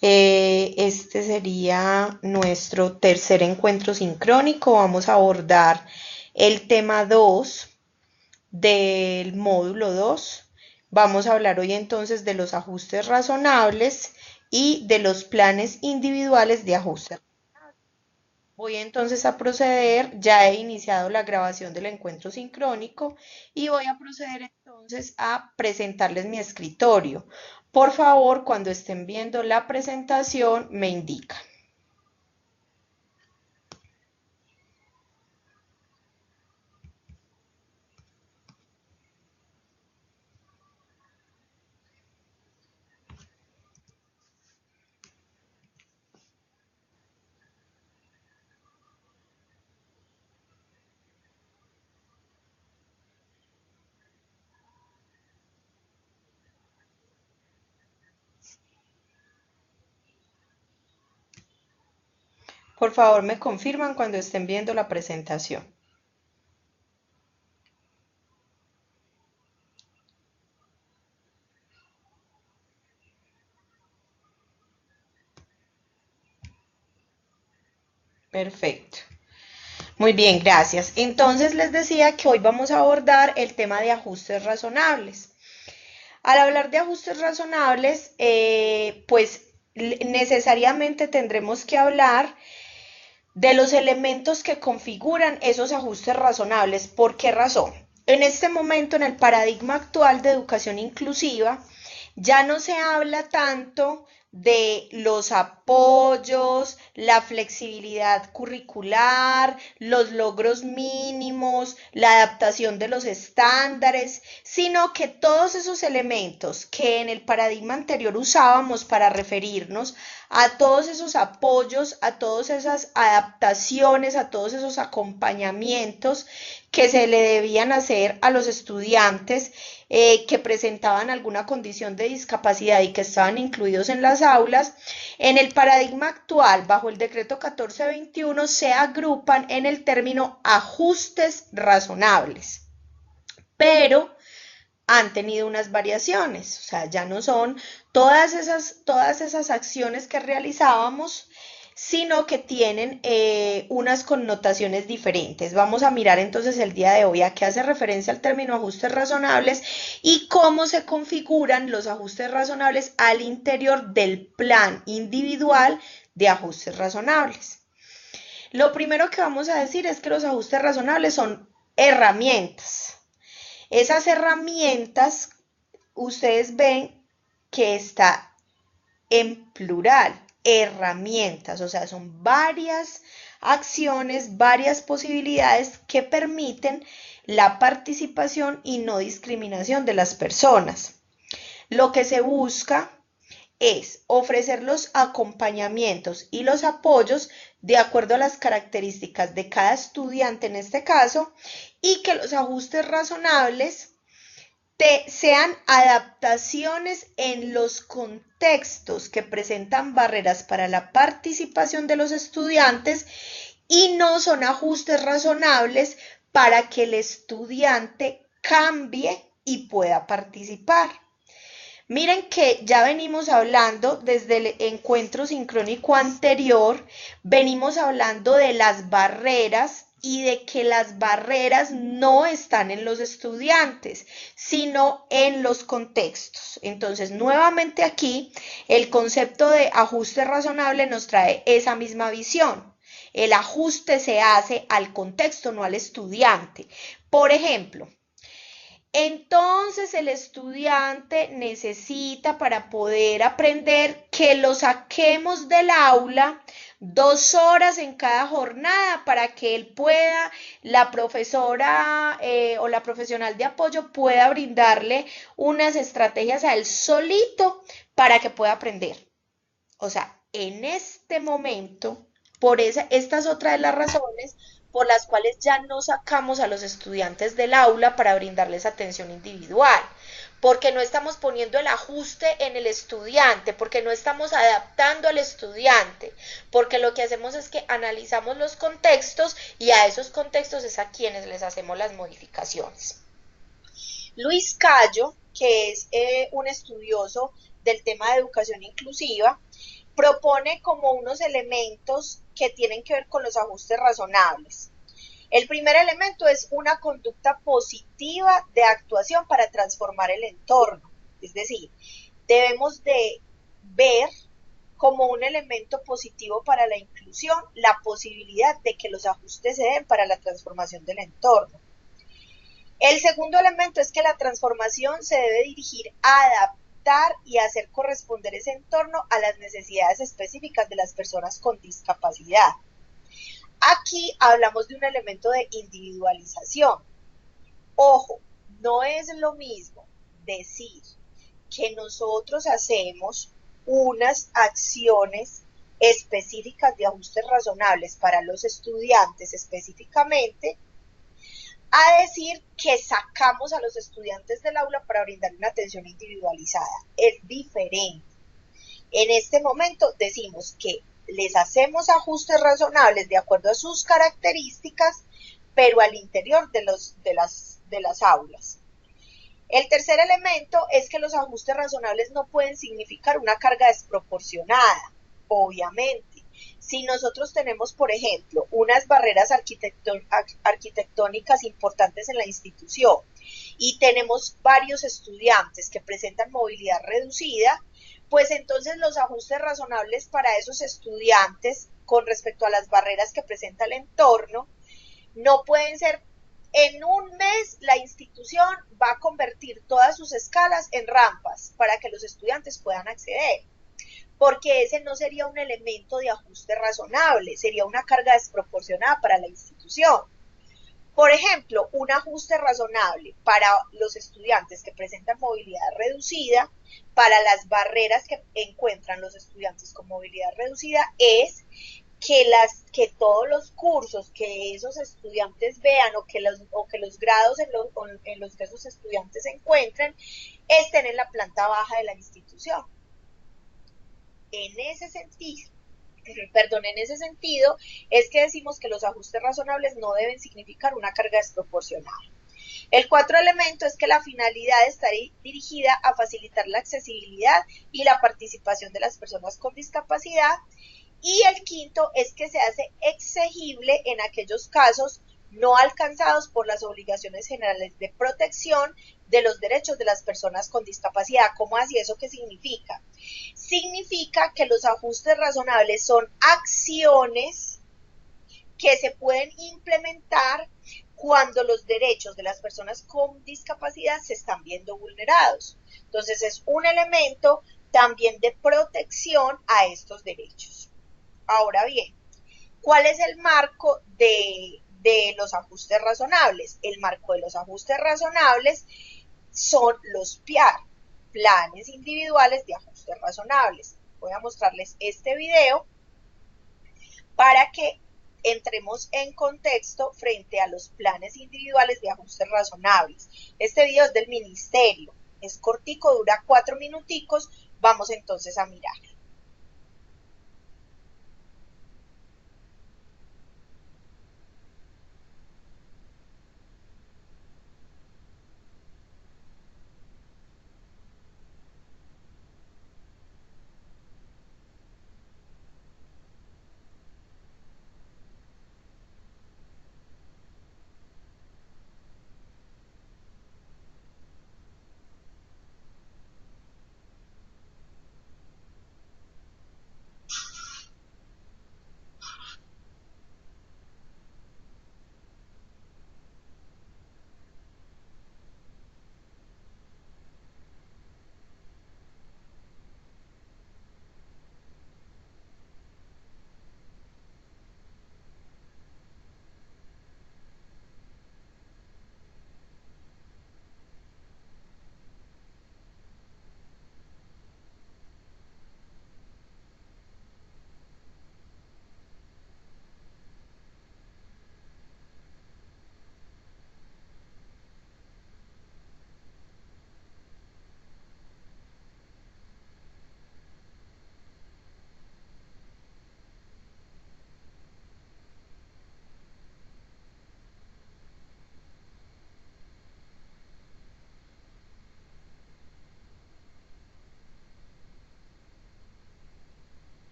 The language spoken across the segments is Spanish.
Este sería nuestro tercer encuentro sincrónico. Vamos a abordar el tema 2 del módulo 2. Vamos a hablar hoy entonces de los ajustes razonables y de los planes individuales de ajuste. Voy entonces a proceder, ya he iniciado la grabación del encuentro sincrónico y voy a proceder entonces a presentarles mi escritorio. Por favor, cuando estén viendo la presentación, me indican. Por favor, me confirman cuando estén viendo la presentación. Perfecto. Muy bien, gracias. Entonces les decía que hoy vamos a abordar el tema de ajustes razonables. Al hablar de ajustes razonables, pues necesariamente tendremos que hablar de los elementos que configuran esos ajustes razonables. ¿Por qué razón? En este momento, en el paradigma actual de educación inclusiva, ya no se habla tanto de los apoyos, la flexibilidad curricular, los logros mínimos, la adaptación de los estándares, sino que todos esos elementos que en el paradigma anterior usábamos para referirnos a todos esos apoyos, a todas esas adaptaciones, a todos esos acompañamientos que se le debían hacer a los estudiantes que presentaban alguna condición de discapacidad y que estaban incluidos en las aulas, en el paradigma actual, bajo el decreto 1421, se agrupan en el término ajustes razonables. Pero han tenido unas variaciones, o sea, ya no son todas esas acciones que realizábamos, sino que tienen unas connotaciones diferentes. Vamos a mirar entonces el día de hoy a qué hace referencia el término ajustes razonables y cómo se configuran los ajustes razonables al interior del plan individual de ajustes razonables. Lo primero que vamos a decir es que los ajustes razonables son herramientas. Esas herramientas, ustedes ven que está en plural, herramientas, o sea, son varias acciones, varias posibilidades que permiten la participación y no discriminación de las personas. Lo que se busca es ofrecer los acompañamientos y los apoyos de acuerdo a las características de cada estudiante en este caso y que los ajustes razonables sean adaptaciones en los contextos que presentan barreras para la participación de los estudiantes y no son ajustes razonables para que el estudiante cambie y pueda participar. Miren que ya venimos hablando desde el encuentro sincrónico anterior, venimos hablando de las barreras y de que las barreras no están en los estudiantes, sino en los contextos. Entonces, nuevamente aquí, el concepto de ajuste razonable nos trae esa misma visión. El ajuste se hace al contexto, no al estudiante. Por ejemplo, entonces el estudiante necesita para poder aprender que lo saquemos del aula 2 horas en cada jornada para que él pueda, la profesora o la profesional de apoyo pueda brindarle unas estrategias a él solito para que pueda aprender. O sea, en este momento, esta es otra de las razones por las cuales ya no sacamos a los estudiantes del aula para brindarles atención individual, porque no estamos poniendo el ajuste en el estudiante, porque no estamos adaptando al estudiante, porque lo que hacemos es que analizamos los contextos y a esos contextos es a quienes les hacemos las modificaciones. Luis Cayo, que es un estudioso del tema de educación inclusiva, propone como unos elementos que tienen que ver con los ajustes razonables. El primer elemento es una conducta positiva de actuación para transformar el entorno. Es decir, debemos de ver como un elemento positivo para la inclusión la posibilidad de que los ajustes se den para la transformación del entorno. El segundo elemento es que la transformación se debe dirigir a adaptar y hacer corresponder ese entorno a las necesidades específicas de las personas con discapacidad. Aquí hablamos de un elemento de individualización. Ojo, no es lo mismo decir que nosotros hacemos unas acciones específicas de ajustes razonables para los estudiantes específicamente, a decir que sacamos a los estudiantes del aula para brindar una atención individualizada. Es diferente. En este momento decimos que les hacemos ajustes razonables de acuerdo a sus características, pero al interior de las aulas. El tercer elemento es que los ajustes razonables no pueden significar una carga desproporcionada, obviamente. Si nosotros tenemos, por ejemplo, unas barreras arquitectónicas importantes en la institución y tenemos varios estudiantes que presentan movilidad reducida, pues entonces los ajustes razonables para esos estudiantes con respecto a las barreras que presenta el entorno no pueden ser en un mes la institución va a convertir todas sus escalas en rampas para que los estudiantes puedan acceder, porque ese no sería un elemento de ajuste razonable, sería una carga desproporcionada para la institución. Por ejemplo, un ajuste razonable para los estudiantes que presentan movilidad reducida, para las barreras que encuentran los estudiantes con movilidad reducida, es que todos los cursos que esos estudiantes vean o que los grados en los que esos estudiantes se encuentren estén en la planta baja de la institución. En ese sentido, es que decimos que los ajustes razonables no deben significar una carga desproporcionada. El cuarto elemento es que la finalidad está dirigida a facilitar la accesibilidad y la participación de las personas con discapacidad. Y el quinto es que se hace exigible en aquellos casos no alcanzados por las obligaciones generales de protección de los derechos de las personas con discapacidad. ¿Cómo así? ¿Eso qué significa? Significa que los ajustes razonables son acciones que se pueden implementar cuando los derechos de las personas con discapacidad se están viendo vulnerados. Entonces es un elemento también de protección a estos derechos. Ahora bien, ¿cuál es el marco de los ajustes razonables? El marco de los ajustes razonables son los PIAR, planes individuales de ajustes razonables. Voy a mostrarles este video para que entremos en contexto frente a los planes individuales de ajustes razonables. Este video es del ministerio, es cortico, dura 4 minuticos, vamos entonces a mirar.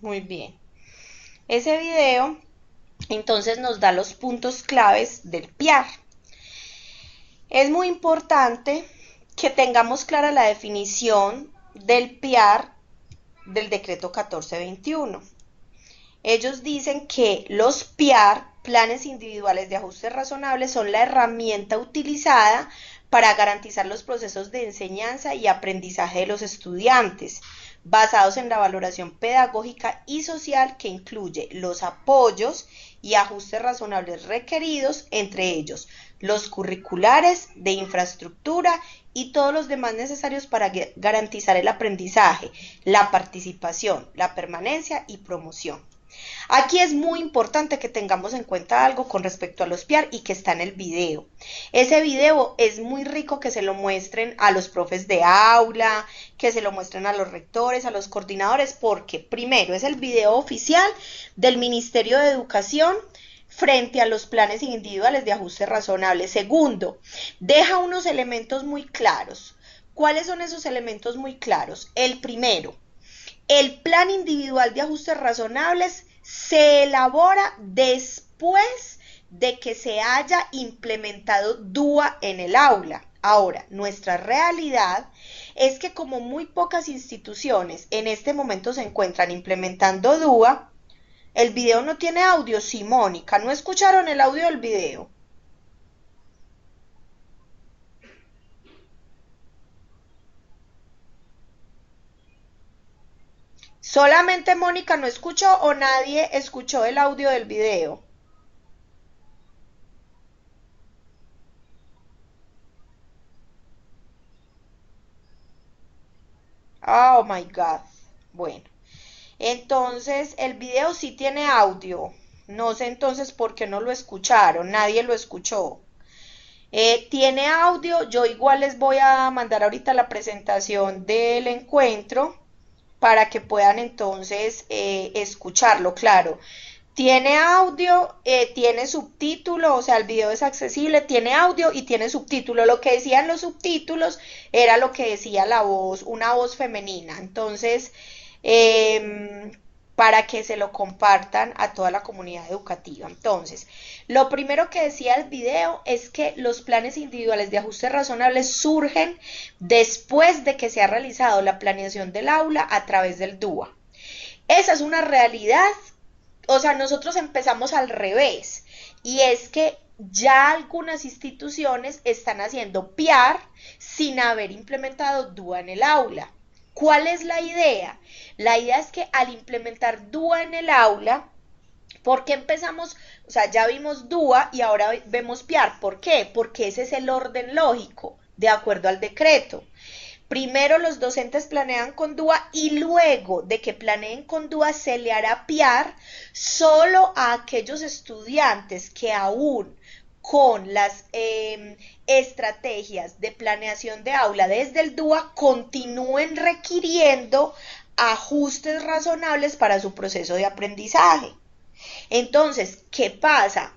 Muy bien. Ese video entonces nos da los puntos claves del PIAR. Es muy importante que tengamos clara la definición del PIAR del decreto 1421. Ellos dicen que los PIAR, planes individuales de ajustes razonables, son la herramienta utilizada para garantizar los procesos de enseñanza y aprendizaje de los estudiantes, basados en la valoración pedagógica y social que incluye los apoyos y ajustes razonables requeridos, entre ellos los curriculares, de infraestructura y todos los demás necesarios para garantizar el aprendizaje, la participación, la permanencia y promoción. Aquí es muy importante que tengamos en cuenta algo con respecto a los PIAR y que está en el video. Ese video es muy rico que se lo muestren a los profes de aula, que se lo muestren a los rectores, a los coordinadores, porque primero es el video oficial del Ministerio de Educación frente a los planes individuales de ajuste razonable. Segundo, deja unos elementos muy claros. ¿Cuáles son esos elementos muy claros? El primero, el plan individual de ajustes razonables se elabora después de que se haya implementado DUA en el aula. Ahora, nuestra realidad es que como muy pocas instituciones en este momento se encuentran implementando DUA, el video no tiene audio. Sí, Mónica, ¿no escucharon el audio del video? ¿Solamente Mónica no escuchó o nadie escuchó el audio del video? Oh my God. Bueno, entonces el video sí tiene audio. No sé entonces por qué no lo escucharon, nadie lo escuchó. Tiene audio, yo igual les voy a mandar ahorita la presentación del encuentro para que puedan entonces escucharlo, claro. Tiene audio, tiene subtítulo, o sea, el video es accesible, tiene audio y tiene subtítulo. Lo que decían los subtítulos era lo que decía la voz, una voz femenina. Entonces, para que se lo compartan a toda la comunidad educativa. Entonces, lo primero que decía el video es que los planes individuales de ajustes razonables surgen después de que se ha realizado la planeación del aula a través del DUA. Esa es una realidad, o sea, nosotros empezamos al revés, y es que ya algunas instituciones están haciendo PIAR sin haber implementado DUA en el aula. ¿Cuál es la idea? La idea es que al implementar DUA en el aula, ¿por qué empezamos? O sea, ya vimos DUA y ahora vemos PIAR. ¿Por qué? Porque ese es el orden lógico, de acuerdo al decreto. Primero los docentes planean con DUA y luego de que planeen con DUA se le hará PIAR solo a aquellos estudiantes que aún con las estrategias de planeación de aula desde el DUA continúen requiriendo ajustes razonables para su proceso de aprendizaje. Entonces, ¿qué pasa?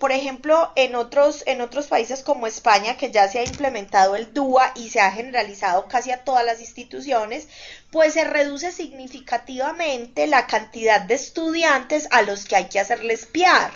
Por ejemplo, en otros países como España, que ya se ha implementado el DUA y se ha generalizado casi a todas las instituciones, pues se reduce significativamente la cantidad de estudiantes a los que hay que hacerles PIAR,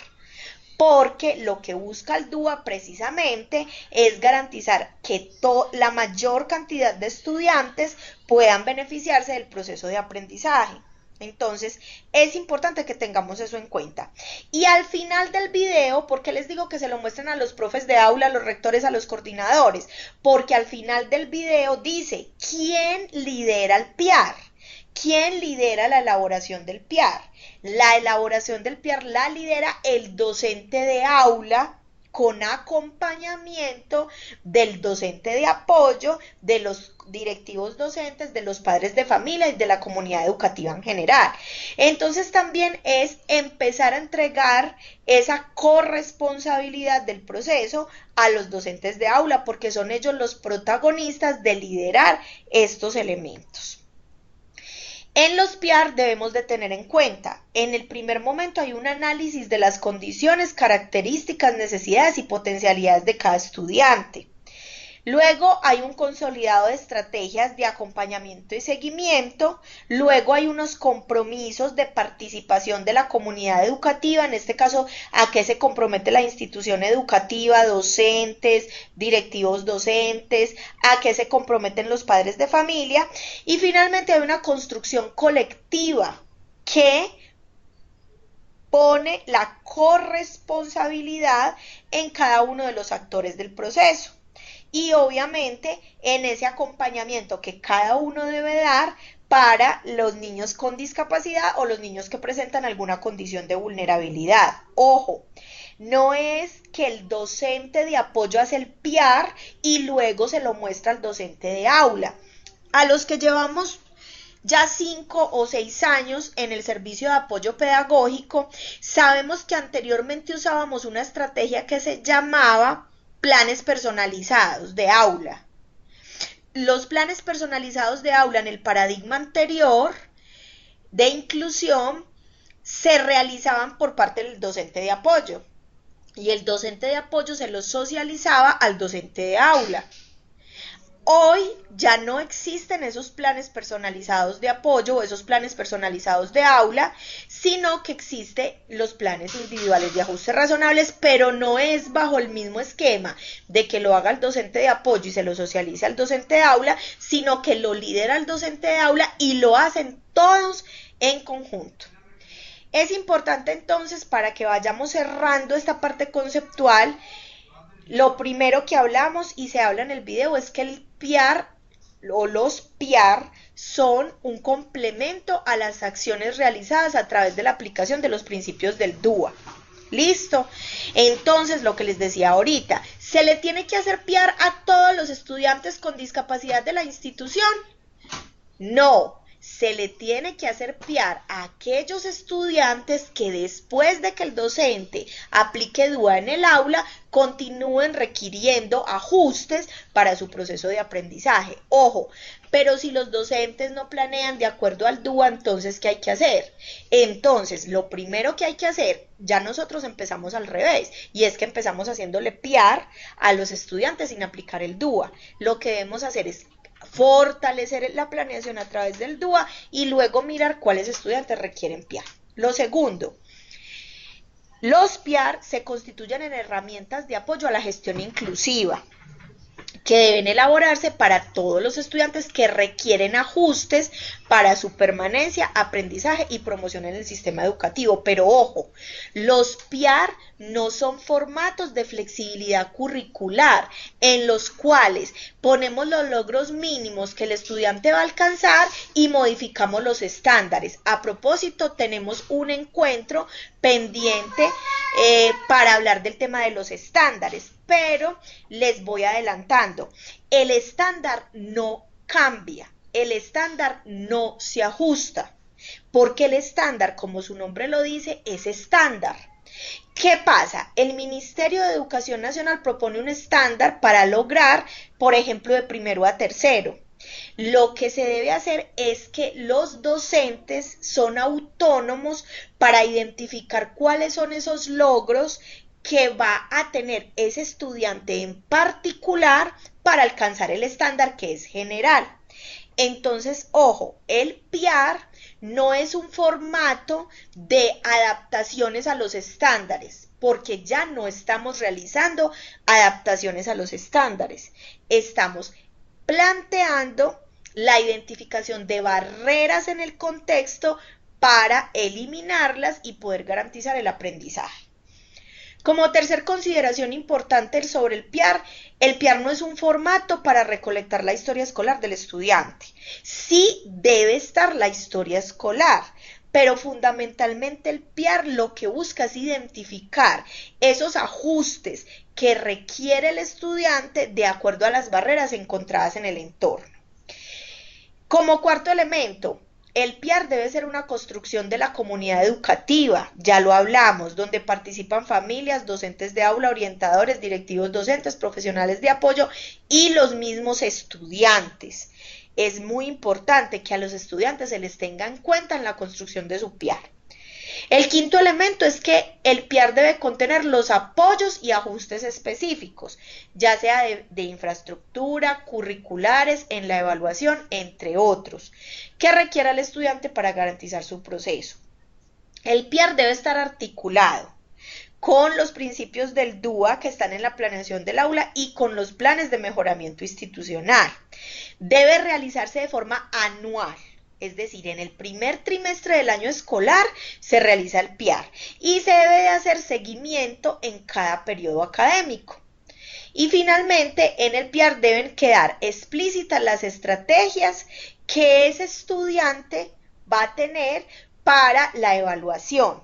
porque lo que busca el DUA precisamente es garantizar que la mayor cantidad de estudiantes puedan beneficiarse del proceso de aprendizaje. Entonces, es importante que tengamos eso en cuenta. Y al final del video, ¿por qué les digo que se lo muestren a los profes de aula, a los rectores, a los coordinadores? Porque al final del video dice, ¿quién lidera el PIAR? ¿Quién lidera la elaboración del PIAR? La elaboración del PIAR la lidera el docente de aula, con acompañamiento del docente de apoyo, de los directivos docentes, de los padres de familia y de la comunidad educativa en general. Entonces también es empezar a entregar esa corresponsabilidad del proceso a los docentes de aula, porque son ellos los protagonistas de liderar estos elementos. En los PIAR debemos de tener en cuenta, en el primer momento hay un análisis de las condiciones, características, necesidades y potencialidades de cada estudiante. Luego hay un consolidado de estrategias de acompañamiento y seguimiento. Luego hay unos compromisos de participación de la comunidad educativa, en este caso a qué se compromete la institución educativa, docentes, directivos docentes, a qué se comprometen los padres de familia. Y finalmente hay una construcción colectiva que pone la corresponsabilidad en cada uno de los actores del proceso. Y obviamente en ese acompañamiento que cada uno debe dar para los niños con discapacidad o los niños que presentan alguna condición de vulnerabilidad. Ojo, no es que el docente de apoyo hace el PIAR y luego se lo muestra al docente de aula. A los que llevamos ya 5 o 6 años en el servicio de apoyo pedagógico, sabemos que anteriormente usábamos una estrategia que se llamaba planes personalizados de aula. Los planes personalizados de aula en el paradigma anterior de inclusión se realizaban por parte del docente de apoyo y el docente de apoyo se los socializaba al docente de aula. Hoy ya no existen esos planes personalizados de apoyo o esos planes personalizados de aula, sino que existen los planes individuales de ajustes razonables, pero no es bajo el mismo esquema de que lo haga el docente de apoyo y se lo socialice al docente de aula, sino que lo lidera el docente de aula y lo hacen todos en conjunto. Es importante entonces, para que vayamos cerrando esta parte conceptual, lo primero que hablamos y se habla en el video es que el PIAR o los PIAR son un complemento a las acciones realizadas a través de la aplicación de los principios del DUA. ¿Listo? Entonces, lo que les decía ahorita, ¿se le tiene que hacer PIAR a todos los estudiantes con discapacidad de la institución? No. Se le tiene que hacer PIAR a aquellos estudiantes que después de que el docente aplique DUA en el aula, continúen requiriendo ajustes para su proceso de aprendizaje. Ojo, pero si los docentes no planean de acuerdo al DUA, entonces, ¿qué hay que hacer? Entonces, lo primero que hay que hacer, ya nosotros empezamos al revés, y es que empezamos haciéndole PIAR a los estudiantes sin aplicar el DUA. Lo que debemos hacer es fortalecer la planeación a través del DUA y luego mirar cuáles estudiantes requieren PIAR. Lo segundo, los PIAR se constituyen en herramientas de apoyo a la gestión inclusiva que deben elaborarse para todos los estudiantes que requieren ajustes para su permanencia, aprendizaje y promoción en el sistema educativo. Pero ojo, los PIAR no son formatos de flexibilidad curricular en los cuales ponemos los logros mínimos que el estudiante va a alcanzar y modificamos los estándares. A propósito, tenemos un encuentro pendiente para hablar del tema de los estándares, pero les voy adelantando, el estándar no cambia, el estándar no se ajusta, porque el estándar, como su nombre lo dice, es estándar. ¿Qué pasa? El Ministerio de Educación Nacional propone un estándar para lograr, por ejemplo, de primero a tercero. Lo que se debe hacer es que los docentes son autónomos para identificar cuáles son esos logros que va a tener ese estudiante en particular para alcanzar el estándar que es general. Entonces, ojo, el PIAR no es un formato de adaptaciones a los estándares, porque ya no estamos realizando adaptaciones a los estándares. Estamos planteando la identificación de barreras en el contexto para eliminarlas y poder garantizar el aprendizaje. Como tercer consideración importante sobre el PIAR no es un formato para recolectar la historia escolar del estudiante. Sí debe estar la historia escolar, pero fundamentalmente el PIAR lo que busca es identificar esos ajustes que requiere el estudiante de acuerdo a las barreras encontradas en el entorno. Como cuarto elemento, el PIAR debe ser una construcción de la comunidad educativa, ya lo hablamos, donde participan familias, docentes de aula, orientadores, directivos docentes, profesionales de apoyo y los mismos estudiantes. Es muy importante que a los estudiantes se les tenga en cuenta en la construcción de su PIAR. El quinto elemento es que el PIAR debe contener los apoyos y ajustes específicos, ya sea de infraestructura, curriculares, en la evaluación, entre otros, que requiera el estudiante para garantizar su proceso. El PIAR debe estar articulado con los principios del DUA que están en la planeación del aula y con los planes de mejoramiento institucional. Debe realizarse de forma anual. Es decir, en el primer trimestre del año escolar se realiza el PIAR y se debe de hacer seguimiento en cada periodo académico. Y finalmente, en el PIAR deben quedar explícitas las estrategias que ese estudiante va a tener para la evaluación.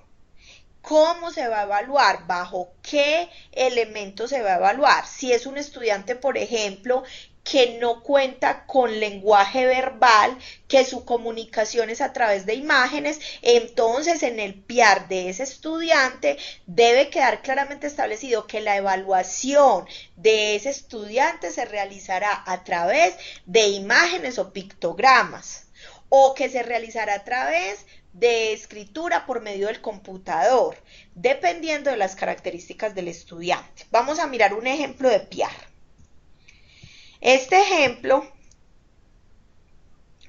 ¿Cómo se va a evaluar? ¿Bajo qué elementos se va a evaluar? Si es un estudiante, por ejemplo, que no cuenta con lenguaje verbal, que su comunicación es a través de imágenes, entonces en el PIAR de ese estudiante debe quedar claramente establecido que la evaluación de ese estudiante se realizará a través de imágenes o pictogramas, o que se realizará a través de escritura por medio del computador, dependiendo de las características del estudiante. Vamos a mirar un ejemplo de PIAR. Este ejemplo,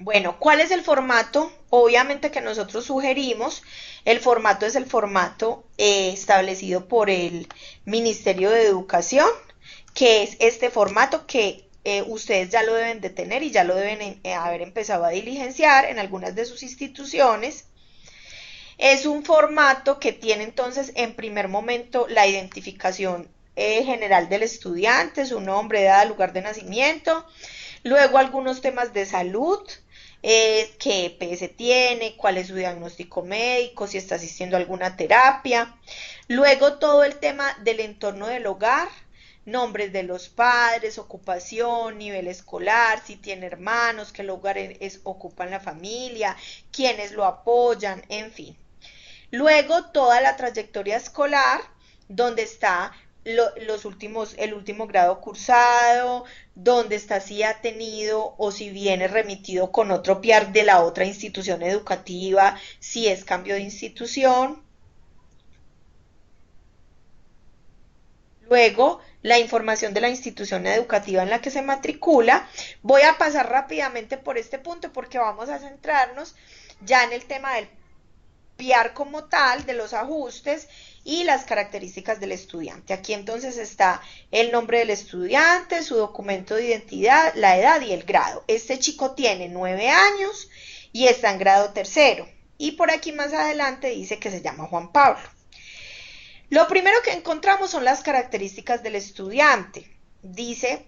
bueno, ¿cuál es el formato? Obviamente que nosotros sugerimos, el formato es el formato establecido por el Ministerio de Educación, que es este formato que ustedes ya lo deben de tener y ya lo deben haber empezado a diligenciar en algunas de sus instituciones. Es un formato que tiene entonces en primer momento la identificación general del estudiante, su nombre, edad, lugar de nacimiento, luego algunos temas de salud, qué EPS tiene, cuál es su diagnóstico médico, si está asistiendo a alguna terapia, luego todo el tema del entorno del hogar, nombres de los padres, ocupación, nivel escolar, si tiene hermanos, qué lugar ocupa en la familia, quiénes lo apoyan, en fin. Luego toda la trayectoria escolar, donde está el último grado cursado, donde está si ha tenido o si viene remitido con otro PIAR de la otra institución educativa, si es cambio de institución. Luego, la información de la institución educativa en la que se matricula. Voy a pasar rápidamente por este punto porque vamos a centrarnos ya en el tema del PIAR como tal, de los ajustes y las características del estudiante. Aquí entonces está el nombre del estudiante, su documento de identidad, la edad y el grado. Este chico tiene 9 años y está en grado tercero. Y por aquí más adelante dice que se llama Juan Pablo. Lo primero que encontramos son las características del estudiante. Dice,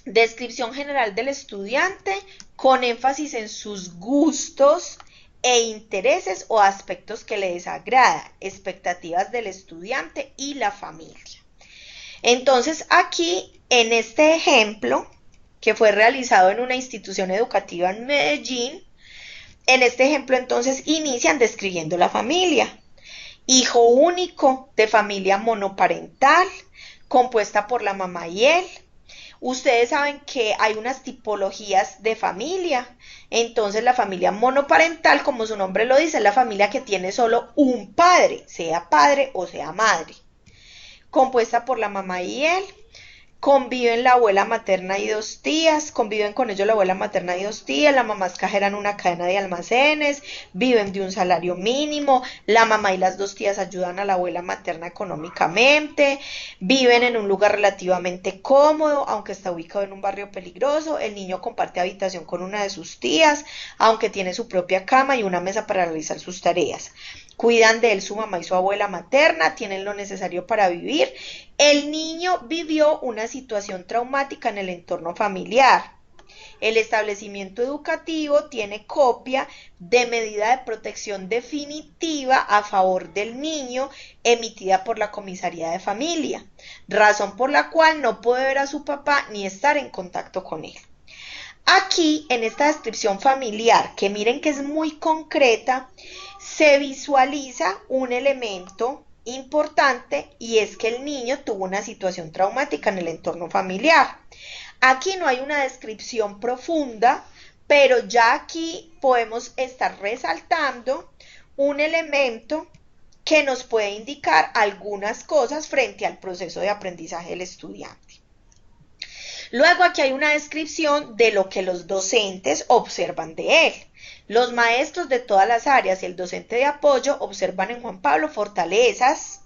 descripción general del estudiante con énfasis en sus gustos e intereses o aspectos que le desagradan, expectativas del estudiante y la familia. Entonces aquí, en este ejemplo, que fue realizado en una institución educativa en Medellín, en este ejemplo entonces inician describiendo la familia. Hijo único de familia monoparental, compuesta por la mamá y él. Ustedes saben que hay unas tipologías de familia. Entonces la familia monoparental, como su nombre lo dice, es la familia que tiene solo un padre, sea padre o sea madre. Compuesta por la mamá y él. Conviven la abuela materna y 2 tías, conviven con ellos la abuela materna y 2 tías, la mamá es cajera en una cadena de almacenes, viven de un salario mínimo, la mamá y las 2 tías ayudan a la abuela materna económicamente, viven en un lugar relativamente cómodo, aunque está ubicado en un barrio peligroso, el niño comparte habitación con una de sus tías, aunque tiene su propia cama y una mesa para realizar sus tareas. Cuidan de él su mamá y su abuela materna, tienen lo necesario para vivir. El niño vivió una situación traumática en el entorno familiar. El establecimiento educativo tiene copia de medida de protección definitiva a favor del niño emitida por la comisaría de familia, razón por la cual no puede ver a su papá ni estar en contacto con él. Aquí, en esta descripción familiar, que miren que es muy concreta, se visualiza un elemento importante y es que el niño tuvo una situación traumática en el entorno familiar. Aquí no hay una descripción profunda, pero ya aquí podemos estar resaltando un elemento que nos puede indicar algunas cosas frente al proceso de aprendizaje del estudiante. Luego aquí hay una descripción de lo que los docentes observan de él. Los maestros de todas las áreas y el docente de apoyo observan en Juan Pablo fortalezas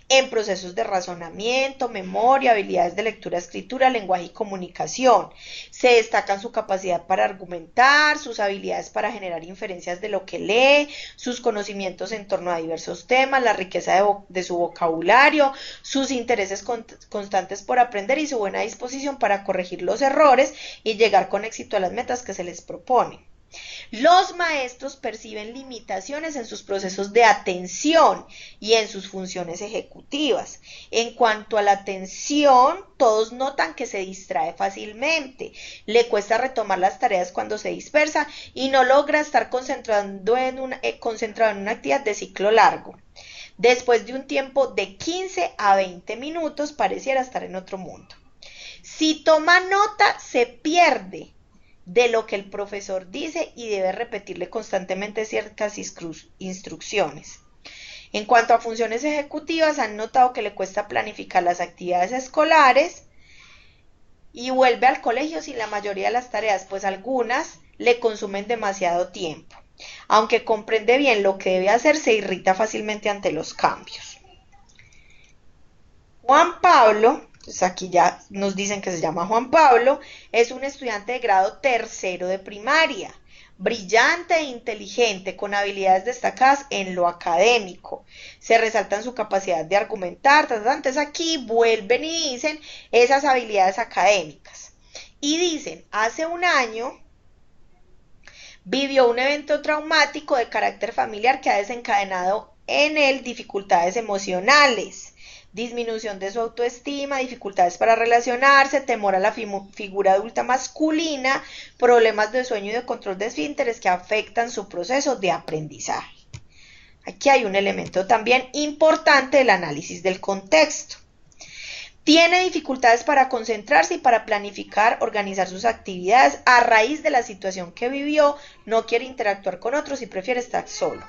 en procesos de razonamiento, memoria, habilidades de lectura, escritura, lenguaje y comunicación. Se destacan su capacidad para argumentar, sus habilidades para generar inferencias de lo que lee, sus conocimientos en torno a diversos temas, la riqueza de su vocabulario, sus intereses constantes por aprender y su buena disposición para corregir los errores y llegar con éxito a las metas que se les proponen. Los maestros perciben limitaciones en sus procesos de atención y en sus funciones ejecutivas. En cuanto a la atención, todos notan que se distrae fácilmente, le cuesta retomar las tareas cuando se dispersa y no logra estar concentrado en una actividad de ciclo largo. Después de un tiempo de 15 a 20 minutos, pareciera estar en otro mundo. Si toma nota, se pierde de lo que el profesor dice y debe repetirle constantemente ciertas instrucciones. En cuanto a funciones ejecutivas, han notado que le cuesta planificar las actividades escolares y vuelve al colegio sin la mayoría de las tareas, pues algunas le consumen demasiado tiempo. Aunque comprende bien lo que debe hacer, se irrita fácilmente ante los cambios. Juan Pablo, pues aquí ya nos dicen que se llama Juan Pablo, es un estudiante de grado tercero de primaria, brillante e inteligente, con habilidades destacadas en lo académico. Se resaltan su capacidad de argumentar, entonces aquí vuelven y dicen esas habilidades académicas. Y dicen, hace un año vivió un evento traumático de carácter familiar que ha desencadenado en él dificultades emocionales, disminución de su autoestima, dificultades para relacionarse, temor a la figura adulta masculina, problemas de sueño y de control de esfínteres que afectan su proceso de aprendizaje. Aquí hay un elemento también importante del análisis del contexto. Tiene dificultades para concentrarse y para planificar, organizar sus actividades a raíz de la situación que vivió, no quiere interactuar con otros y prefiere estar solo.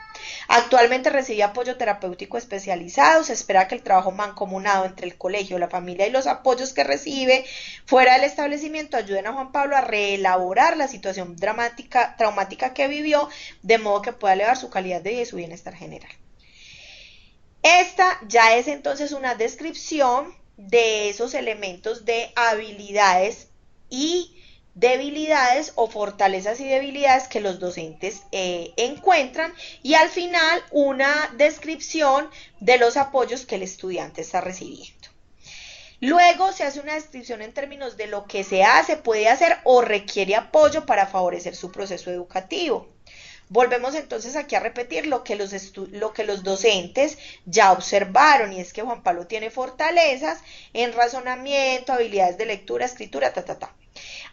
Actualmente recibe apoyo terapéutico especializado, se espera que el trabajo mancomunado entre el colegio, la familia y los apoyos que recibe fuera del establecimiento ayuden a Juan Pablo a reelaborar la situación traumática que vivió, de modo que pueda elevar su calidad de vida y su bienestar general. Esta ya es entonces una descripción de esos elementos de habilidades y debilidades o fortalezas y debilidades que los docentes encuentran y al final una descripción de los apoyos que el estudiante está recibiendo. Luego se hace una descripción en términos de lo que se hace, puede hacer o requiere apoyo para favorecer su proceso educativo. Volvemos entonces aquí a repetir lo que los docentes ya observaron, y es que Juan Pablo tiene fortalezas en razonamiento, habilidades de lectura, escritura,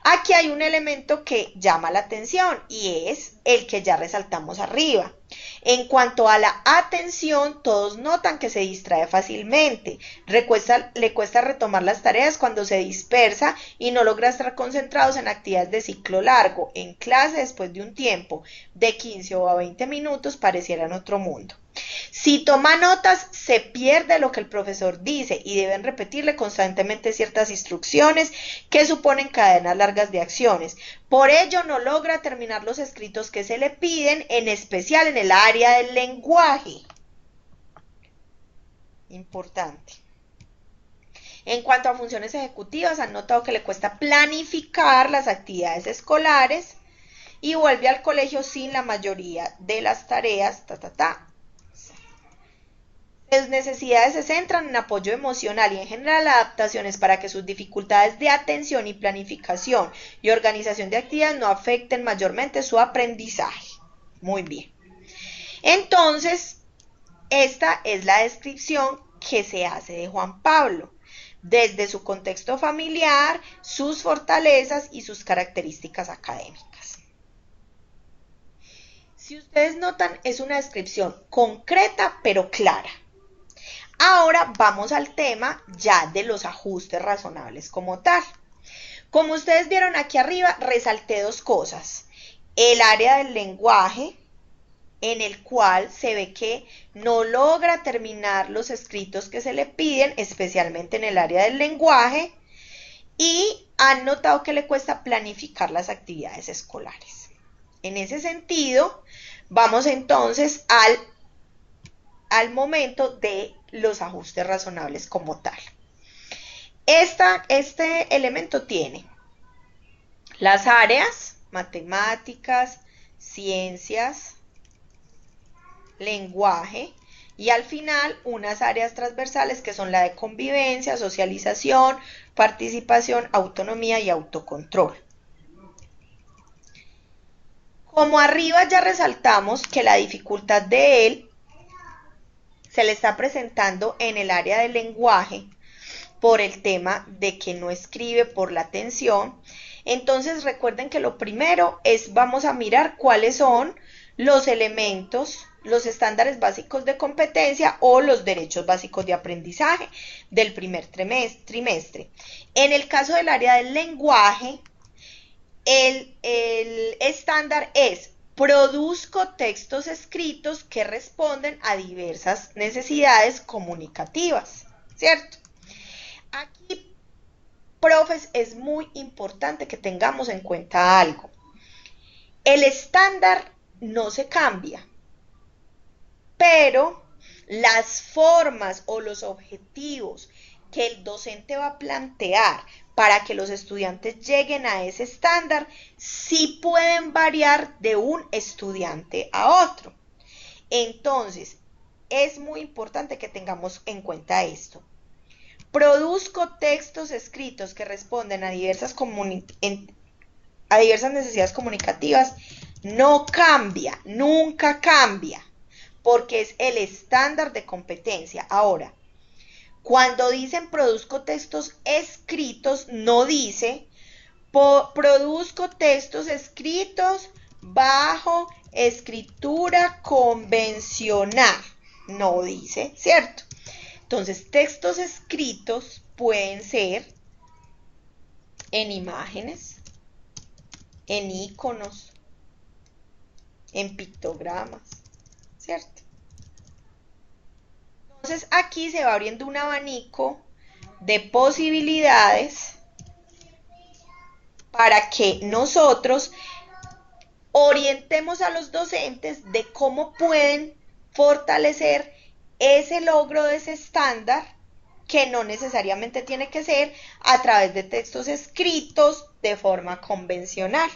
Aquí hay un elemento que llama la atención y es el que ya resaltamos arriba. En cuanto a la atención, todos notan que se distrae fácilmente, le cuesta retomar las tareas cuando se dispersa y no logra estar concentrados en actividades de ciclo largo. En clase, después de un tiempo de 15 o a 20 minutos, pareciera en otro mundo. Si toma notas, se pierde lo que el profesor dice y deben repetirle constantemente ciertas instrucciones que suponen cadenas largas de acciones. Por ello, no logra terminar los escritos que se le piden, en especial en el área del lenguaje. Importante. En cuanto a funciones ejecutivas, han notado que le cuesta planificar las actividades escolares y vuelve al colegio sin la mayoría de las tareas, Sus necesidades se centran en apoyo emocional y en general adaptaciones para que sus dificultades de atención y planificación y organización de actividades no afecten mayormente su aprendizaje. Muy bien. Entonces, esta es la descripción que se hace de Juan Pablo, desde su contexto familiar, sus fortalezas y sus características académicas. Si ustedes notan, es una descripción concreta pero clara. Ahora vamos al tema ya de los ajustes razonables como tal. Como ustedes vieron aquí arriba, resalté dos cosas. El área del lenguaje en el cual se ve que no logra terminar los escritos que se le piden, especialmente en el área del lenguaje, y han notado que le cuesta planificar las actividades escolares. En ese sentido, vamos entonces al momento de los ajustes razonables como tal. Este elemento tiene las áreas, matemáticas, ciencias, lenguaje, y al final unas áreas transversales que son la de convivencia, socialización, participación, autonomía y autocontrol. Como arriba ya resaltamos que la dificultad de él se le está presentando en el área del lenguaje por el tema de que no escribe por la atención. Entonces recuerden que lo primero es, vamos a mirar cuáles son los elementos, los estándares básicos de competencia o los derechos básicos de aprendizaje del primer trimestre. En el caso del área del lenguaje, el estándar es: produzco textos escritos que responden a diversas necesidades comunicativas, ¿cierto? Aquí, profes, es muy importante que tengamos en cuenta algo. El estándar no se cambia, pero las formas o los objetivos que el docente va a plantear para que los estudiantes lleguen a ese estándar sí pueden variar de un estudiante a otro. Entonces, es muy importante que tengamos en cuenta esto. Produzco textos escritos que responden a diversas necesidades comunicativas. No cambia, nunca cambia, porque es el estándar de competencia. Ahora, cuando dicen produzco textos escritos, no dice produzco textos escritos bajo escritura convencional. No dice, ¿cierto? Entonces, textos escritos pueden ser en imágenes, en iconos, en pictogramas, ¿cierto? Entonces, aquí se va abriendo un abanico de posibilidades para que nosotros orientemos a los docentes de cómo pueden fortalecer ese logro de ese estándar, que no necesariamente tiene que ser a través de textos escritos de forma convencional.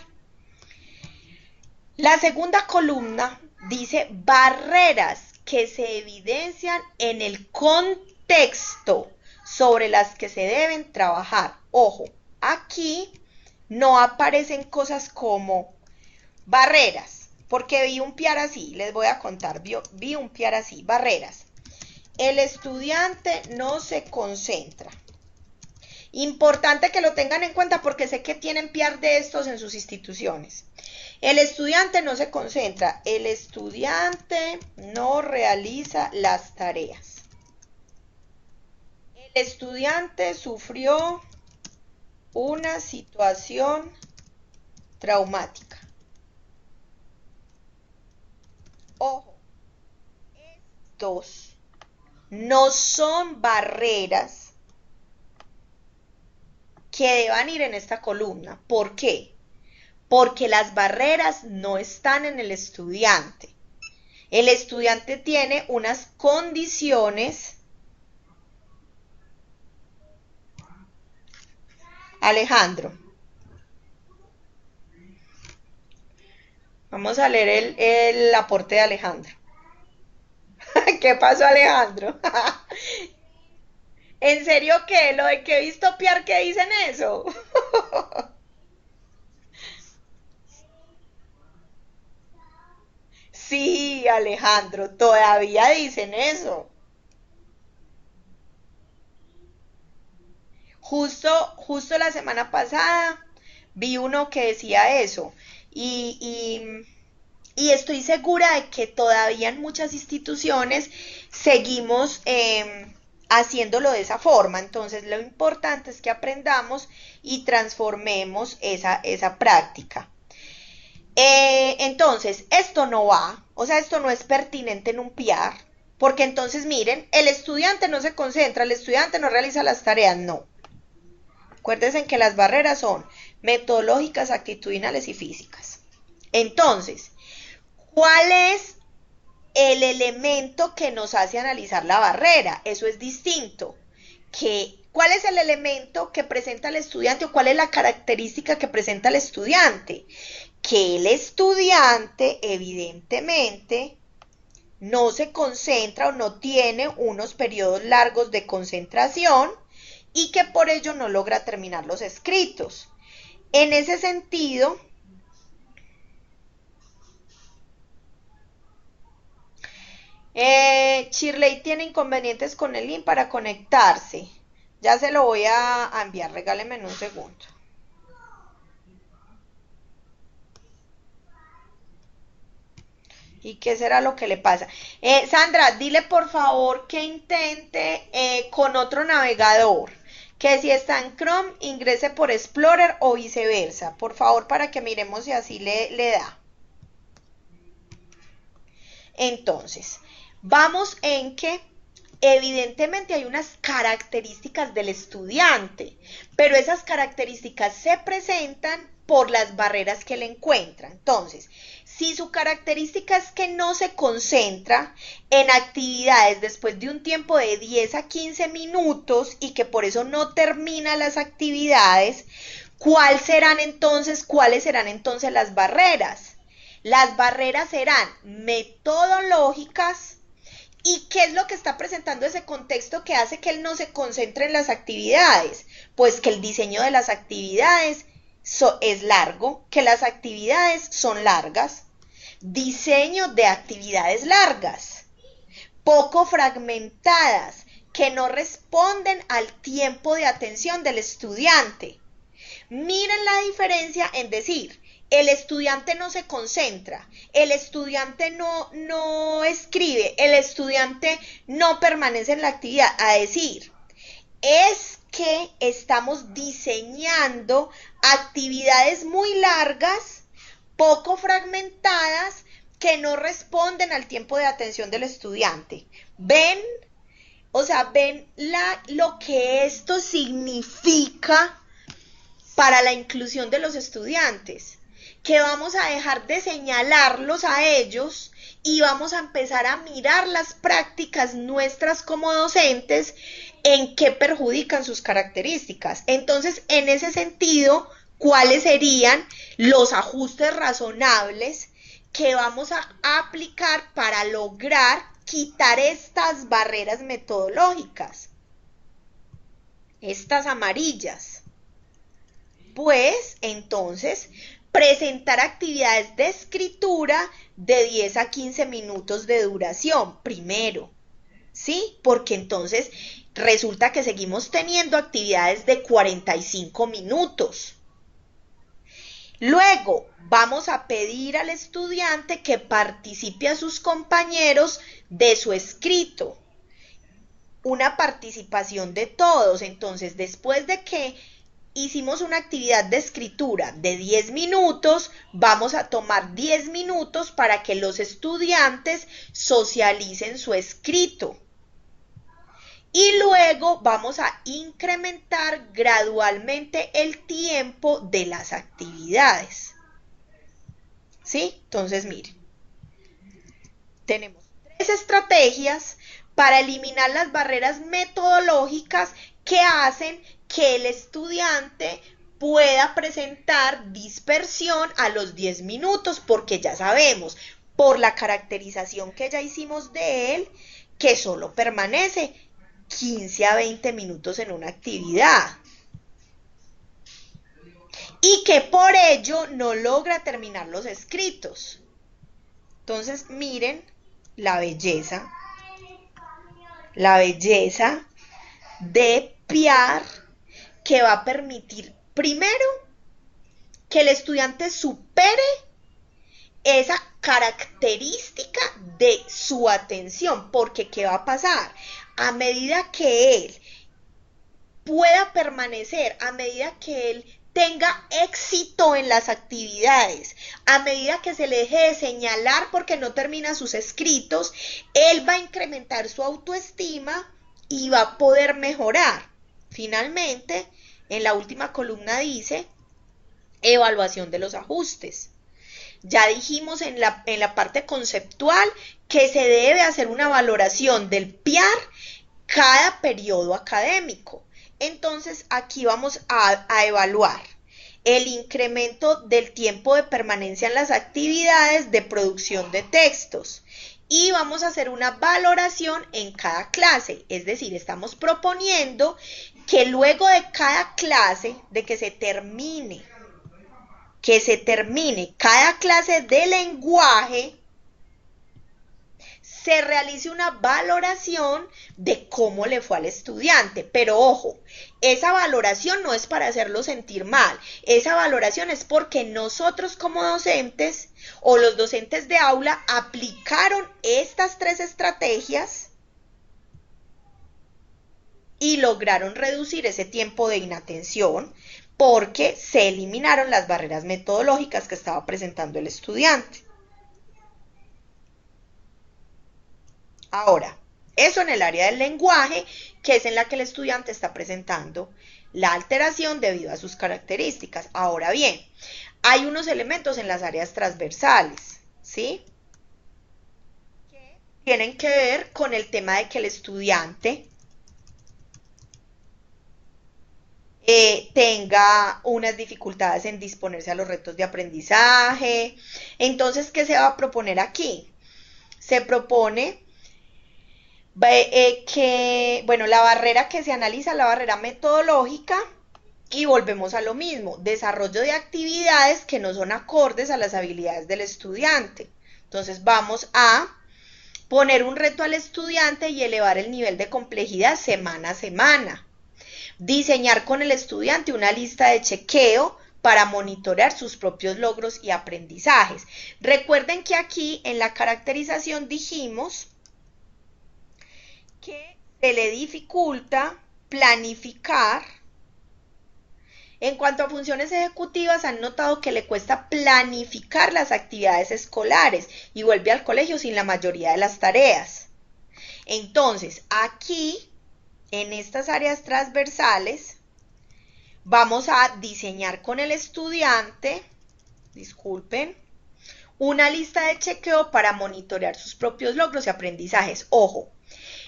La segunda columna dice barreras que se evidencian en el contexto sobre las que se deben trabajar. Ojo, aquí no aparecen cosas como barreras, porque vi un piar así, les voy a contar, vi un piar así, barreras. El estudiante no se concentra. Importante que lo tengan en cuenta porque sé que tienen piar de estos en sus instituciones. El estudiante no se concentra, el estudiante no realiza las tareas. El estudiante sufrió una situación traumática. Ojo, estos no son barreras que deban ir en esta columna. ¿Por qué? Porque las barreras no están en el estudiante. El estudiante tiene unas condiciones. Alejandro, vamos a leer el aporte de Alejandro. ¿Qué pasó, Alejandro? ¿En serio qué? ¿Lo de que he visto piar que dicen eso? Sí, Alejandro, todavía dicen eso. Justo la semana pasada vi uno que decía eso y estoy segura de que todavía en muchas instituciones seguimos haciéndolo de esa forma. Entonces lo importante es que aprendamos y transformemos esa práctica. Entonces, esto no va, o sea, esto no es pertinente en un PR, porque entonces miren, el estudiante no se concentra, el estudiante no realiza las tareas, no. Acuérdense que las barreras son metodológicas, actitudinales y físicas. Entonces, ¿cuál es el elemento que nos hace analizar la barrera? Eso es distinto. ¿Cuál es el elemento que presenta el estudiante o cuál es la característica que presenta el estudiante? Que el estudiante evidentemente no se concentra o no tiene unos periodos largos de concentración y que por ello no logra terminar los escritos. En ese sentido, Shirley tiene inconvenientes con el link para conectarse. Ya se lo voy a enviar, regáleme en un segundo. ¿Y qué será lo que le pasa? Sandra, dile por favor que intente con otro navegador. Que si está en Chrome, ingrese por Explorer o viceversa. Por favor, para que miremos si así le da. Entonces, vamos en que evidentemente hay unas características del estudiante, pero esas características se presentan por las barreras que le encuentra. Entonces, si su característica es que no se concentra en actividades después de un tiempo de 10 a 15 minutos y que por eso no termina las actividades, ¿cuáles serán entonces las barreras? Las barreras serán metodológicas. ¿Y qué es lo que está presentando ese contexto que hace que él no se concentre en las actividades? Pues que el diseño de las actividades es largo, que las actividades son largas, diseño de actividades largas, poco fragmentadas, que no responden al tiempo de atención del estudiante. Miren la diferencia en decir, el estudiante no se concentra, el estudiante no escribe, el estudiante no permanece en la actividad. A decir, es que estamos diseñando actividades muy largas, poco fragmentadas, que no responden al tiempo de atención del estudiante. ¿Ven? O sea, ¿ven lo que esto significa para la inclusión de los estudiantes? Que vamos a dejar de señalarlos a ellos y vamos a empezar a mirar las prácticas nuestras como docentes en qué perjudican sus características. Entonces, en ese sentido, ¿cuáles serían los ajustes razonables que vamos a aplicar para lograr quitar estas barreras metodológicas? Estas amarillas. Pues, entonces, presentar actividades de escritura de 10 a 15 minutos de duración, primero, ¿sí? Porque entonces resulta que seguimos teniendo actividades de 45 minutos. Luego, vamos a pedir al estudiante que participe a sus compañeros de su escrito. Una participación de todos. Entonces, después de que hicimos una actividad de escritura de 10 minutos, vamos a tomar 10 minutos para que los estudiantes socialicen su escrito. Y luego vamos a incrementar gradualmente el tiempo de las actividades. ¿Sí? Entonces, miren, tenemos 3 estrategias para eliminar las barreras metodológicas que hacen que el estudiante pueda presentar dispersión a los 10 minutos, porque ya sabemos, por la caracterización que ya hicimos de él, que solo permanece 15 a 20 minutos en una actividad. Y que por ello no logra terminar los escritos. Entonces, miren la belleza de PR que va a permitir, primero, que el estudiante supere esa característica de su atención, porque ¿qué va a pasar? A medida que él pueda permanecer, a medida que él tenga éxito en las actividades. A medida que se le deje de señalar porque no termina sus escritos, él va a incrementar su autoestima y va a poder mejorar. Finalmente, en la última columna dice evaluación de los ajustes. Ya dijimos en la parte conceptual que se debe hacer una valoración del PIAR cada periodo académico. Entonces aquí vamos a evaluar el incremento del tiempo de permanencia en las actividades de producción de textos y vamos a hacer una valoración en cada clase, es decir, estamos proponiendo que luego de cada clase, de que se termine cada clase de lenguaje, se realice una valoración de cómo le fue al estudiante. Pero ojo, esa valoración no es para hacerlo sentir mal, esa valoración es porque nosotros como docentes o los docentes de aula aplicaron estas 3 estrategias y lograron reducir ese tiempo de inatención porque se eliminaron las barreras metodológicas que estaba presentando el estudiante. Ahora, eso en el área del lenguaje, que es en la que el estudiante está presentando la alteración debido a sus características. Ahora bien, hay unos elementos en las áreas transversales, ¿sí? Que tienen que ver con el tema de que el estudiante tenga unas dificultades en disponerse a los retos de aprendizaje. Entonces, ¿qué se va a proponer aquí? Se propone la barrera que se analiza, la barrera metodológica, y volvemos a lo mismo, desarrollo de actividades que no son acordes a las habilidades del estudiante. Entonces vamos a poner un reto al estudiante y elevar el nivel de complejidad semana a semana. Diseñar con el estudiante una lista de chequeo para monitorear sus propios logros y aprendizajes. Recuerden que aquí en la caracterización dijimos que se le dificulta planificar. En cuanto a funciones ejecutivas, han notado que le cuesta planificar las actividades escolares y vuelve al colegio sin la mayoría de las tareas. Entonces, aquí, en estas áreas transversales, vamos a diseñar con el estudiante, una lista de chequeo para monitorear sus propios logros y aprendizajes. Ojo,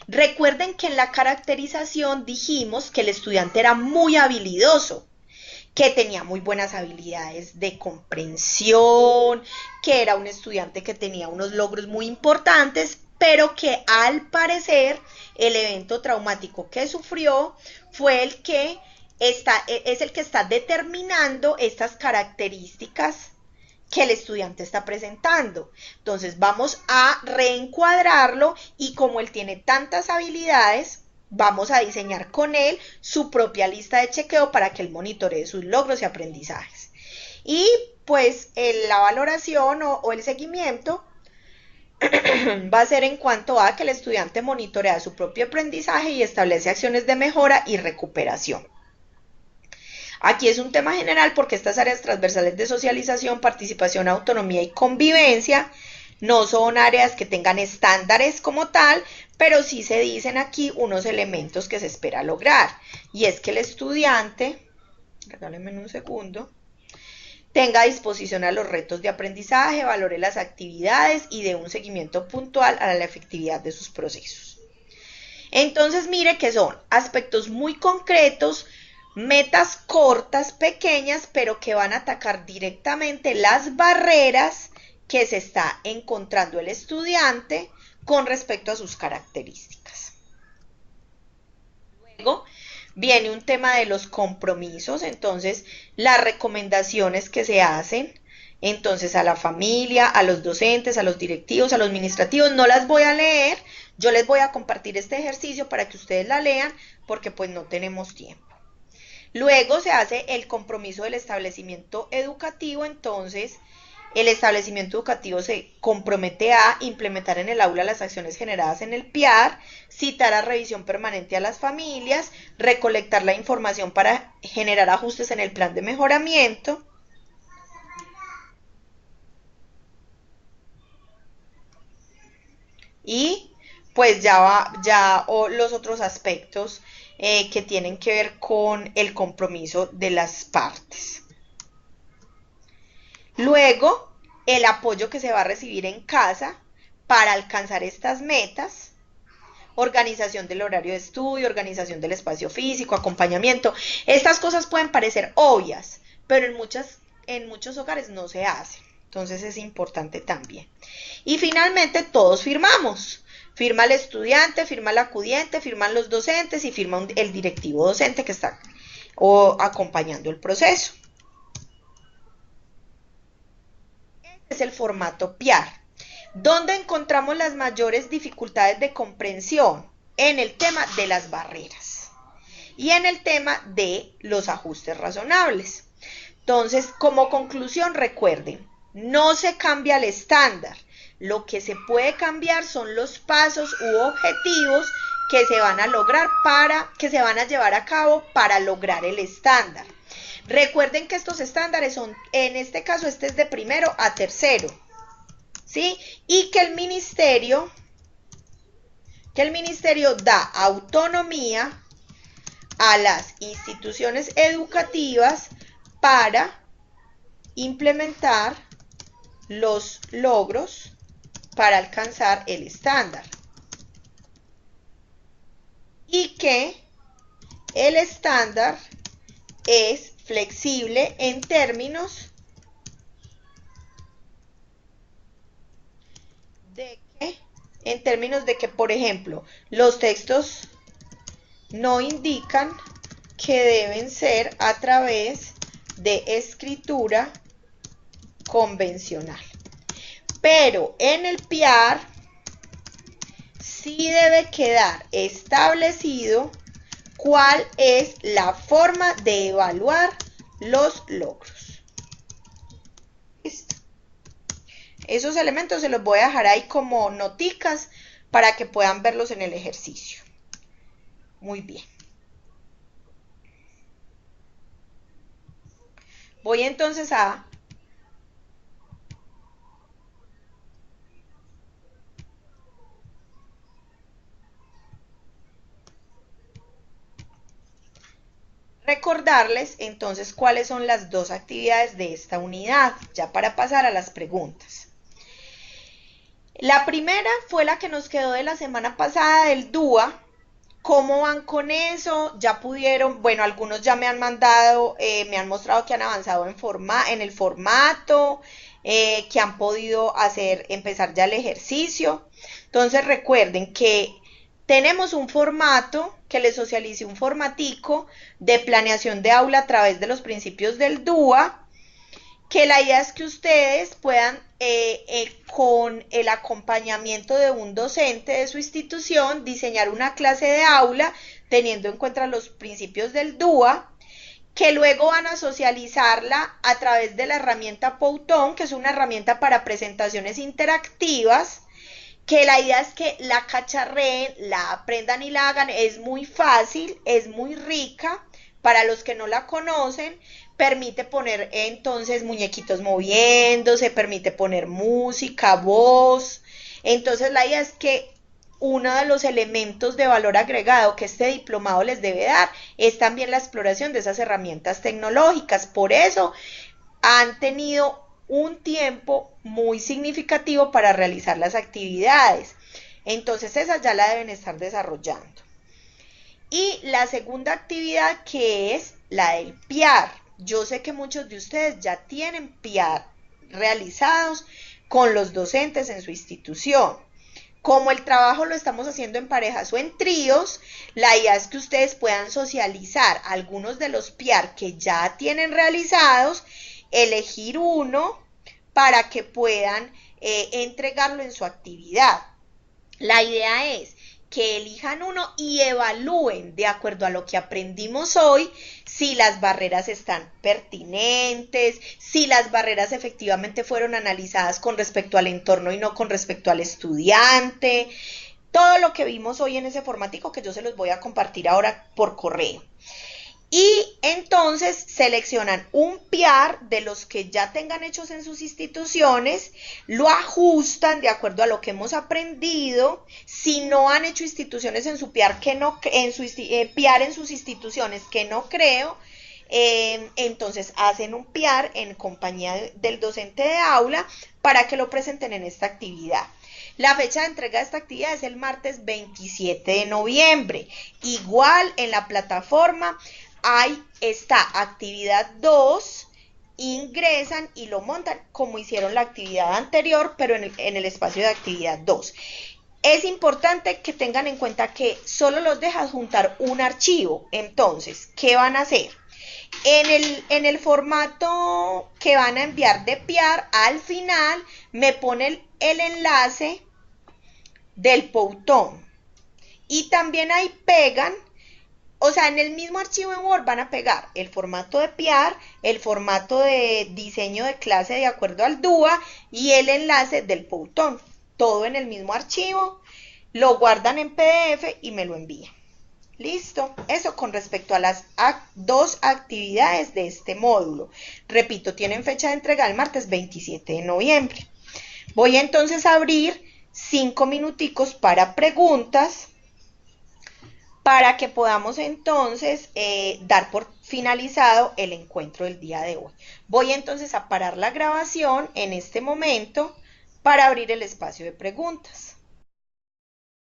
recuerden que en la caracterización dijimos que el estudiante era muy habilidoso, que tenía muy buenas habilidades de comprensión, que era un estudiante que tenía unos logros muy importantes, pero que al parecer el evento traumático que sufrió fue el que está determinando estas características que el estudiante está presentando. Entonces vamos a reencuadrarlo y como él tiene tantas habilidades, vamos a diseñar con él su propia lista de chequeo para que él monitoree sus logros y aprendizajes. Y pues la valoración o el seguimiento va a ser en cuanto a que el estudiante monitorea su propio aprendizaje y establece acciones de mejora y recuperación. Aquí es un tema general porque estas áreas transversales de socialización, participación, autonomía y convivencia no son áreas que tengan estándares como tal, pero sí se dicen aquí unos elementos que se espera lograr. Y es que el estudiante, regálenme un segundo, tenga disposición a los retos de aprendizaje, valore las actividades y dé un seguimiento puntual a la efectividad de sus procesos. Entonces mire que son aspectos muy concretos, metas cortas, pequeñas, pero que van a atacar directamente las barreras que se está encontrando el estudiante con respecto a sus características. Luego viene un tema de los compromisos, entonces las recomendaciones que se hacen, entonces a la familia, a los docentes, a los directivos, a los administrativos, no las voy a leer, yo les voy a compartir este ejercicio para que ustedes la lean porque pues no tenemos tiempo. Luego se hace el compromiso del establecimiento educativo, entonces El establecimiento educativo se compromete a implementar en el aula las acciones generadas en el PIAR, citar a revisión permanente a las familias, recolectar la información para generar ajustes en el plan de mejoramiento. Y pues los otros aspectos que tienen que ver con el compromiso de las partes. Luego, el apoyo que se va a recibir en casa para alcanzar estas metas, organización del horario de estudio, organización del espacio físico, acompañamiento. Estas cosas pueden parecer obvias, pero en muchos hogares no se hacen. Entonces es importante también. Y finalmente todos firmamos. Firma el estudiante, firma el acudiente, firman los docentes y firma el directivo docente que está acompañando el proceso. Este es el formato PIAR. ¿Dónde encontramos las mayores dificultades de comprensión? En el tema de las barreras y en el tema de los ajustes razonables. Entonces, como conclusión, recuerden, no se cambia el estándar. Lo que se puede cambiar son los pasos u objetivos que se van a lograr que se van a llevar a cabo para lograr el estándar. Recuerden que estos estándares son, en este caso, este es de primero a tercero, ¿sí? Y que el ministerio da autonomía a las instituciones educativas para implementar los logros para alcanzar el estándar. Y que el estándar es flexible en términos de que, por ejemplo, los textos no indican que deben ser a través de escritura convencional. Pero en el PIAR sí debe quedar establecido cuál es la forma de evaluar los logros. ¿Listo? Esos elementos se los voy a dejar ahí como noticas para que puedan verlos en el ejercicio. Muy bien. Voy entonces a recordarles entonces cuáles son las dos actividades de esta unidad, ya para pasar a las preguntas. La primera fue la que nos quedó de la semana pasada del DUA. ¿Cómo van con eso? ¿Ya pudieron? Bueno, algunos ya me han mandado, me han mostrado que han avanzado en el formato, que han podido empezar ya el ejercicio. Entonces recuerden que tenemos un formato, que les socialice un formatico de planeación de aula a través de los principios del DUA, que la idea es que ustedes puedan, con el acompañamiento de un docente de su institución, diseñar una clase de aula teniendo en cuenta los principios del DUA, que luego van a socializarla a través de la herramienta Powtoon, que es una herramienta para presentaciones interactivas, que la idea es que la cacharreen, la aprendan y la hagan. Es muy fácil, es muy rica. Para los que no la conocen, permite poner entonces muñequitos moviéndose, permite poner música, voz. Entonces la idea es que uno de los elementos de valor agregado que este diplomado les debe dar es también la exploración de esas herramientas tecnológicas. Por eso han tenido un tiempo muy significativo para realizar las actividades. Entonces esas ya la deben estar desarrollando. Y la segunda actividad, que es la del PIAR. Yo sé que muchos de ustedes ya tienen PIAR realizados con los docentes en su institución. Como el trabajo lo estamos haciendo en parejas o en tríos, la idea es que ustedes puedan socializar algunos de los PIAR que ya tienen realizados, elegir uno para que puedan entregarlo en su actividad. La idea es que elijan uno y evalúen de acuerdo a lo que aprendimos hoy si las barreras están pertinentes, si las barreras efectivamente fueron analizadas con respecto al entorno y no con respecto al estudiante. Todo lo que vimos hoy en ese formatico que yo se los voy a compartir ahora por correo. Y entonces seleccionan un PR de los que ya tengan hechos en sus instituciones, lo ajustan de acuerdo a lo que hemos aprendido. Si no han hecho instituciones en su PR, PR en sus instituciones, que no creo, entonces hacen un PR en compañía del docente de aula para que lo presenten en esta actividad. La fecha de entrega de esta actividad es el martes 27 de noviembre. Igual en la plataforma ahí está actividad 2, ingresan y lo montan como hicieron la actividad anterior, pero en el espacio de actividad 2. Es importante que tengan en cuenta que solo los deja adjuntar un archivo. Entonces, ¿qué van a hacer? En el formato que van a enviar de PR, al final me ponen el enlace del Powtoon. Y también ahí pegan, o sea, en el mismo archivo en Word van a pegar el formato de PR, el formato de diseño de clase de acuerdo al DUA y el enlace del Powtoon. Todo en el mismo archivo, lo guardan en PDF y me lo envían. Listo, eso con respecto a las dos actividades de este módulo. Repito, tienen fecha de entrega el martes 27 de noviembre. Voy entonces a abrir 5 minuticos para preguntas, para que podamos entonces dar por finalizado el encuentro del día de hoy. Voy entonces a parar la grabación en este momento para abrir el espacio de preguntas.